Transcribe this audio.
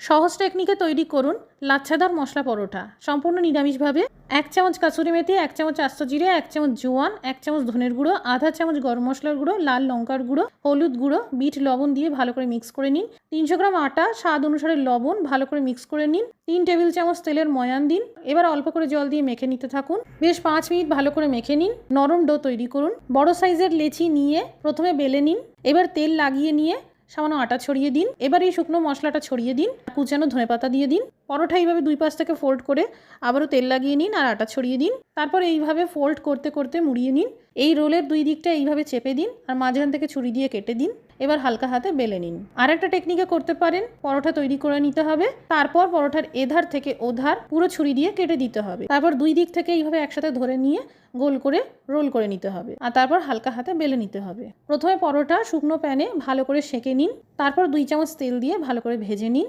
সহজ টেকনিকে তৈরি করুন লাচ্ছাদার মশলা পরোটা। সম্পূর্ণ নিরামিষভাবে 1 চামচ কাসুরি মেথি, 1 চামচ আস্ত জিরে, 1 চামচ জোয়ান, 1 চামচ ধনের গুঁড়ো, আধা চামচ গরম মশলার গুঁড়ো, লাল লঙ্কার গুঁড়ো, হলুদ গুঁড়ো, বিট লবণ দিয়ে ভালো করে মিক্স করে নিন। 300 গ্রাম আটা, স্বাদ অনুসারে লবণ, ভালো করে মিক্স করে নিন। 3 টেবিল চামচ তেলের ময়ান দিন। এবার অল্প করে জল দিয়ে মেখে নিতে থাকুন। বেশ 5 মিনিট ভালো করে মেখে নিন। নরম ডো তৈরি করুন। বড় সাইজের লেচি নিয়ে প্রথমে বেলে নিন। এবার তেল লাগিয়ে নিয়ে সামান্য আটা ছড়িয়ে দিন। এবার এই শুকনো মশলাটা ছড়িয়ে দিন। কুচানো ধনেপাতা দিয়ে দিন। পরোটা এইভাবে 2 পাশ থেকে ফোল্ড করে আবারও তেল লাগিয়ে নিন আর আটা ছড়িয়ে দিন। তারপর এইভাবে ফোল্ড করতে করতে মুড়িয়ে নিন। এই রোলের 2 দিকটা এইভাবে চেপে দিন আর মাঝখান থেকে ছুরি দিয়ে কেটে দিন। এবার হালকা হাতে বেলে নিন। আর একটা টেকনিকে করতে পারেন, পরোটা তৈরি করে নিতে হবে, তারপর পরোটার এধার থেকে ওধার পুরো ছুরি দিয়ে কেটে দিতে হবে। তারপর 2 দিক থেকে এইভাবে একসাথে ধরে নিয়ে গোল করে রোল করে নিতে হবে আর তারপর হালকা হাতে বেলে নিতে হবে। প্রথমে পরোটা শুকনো প্যানে ভালো করে সেঁকে নিন। তারপর 2 চামচ তেল দিয়ে ভালো করে ভেজে নিন।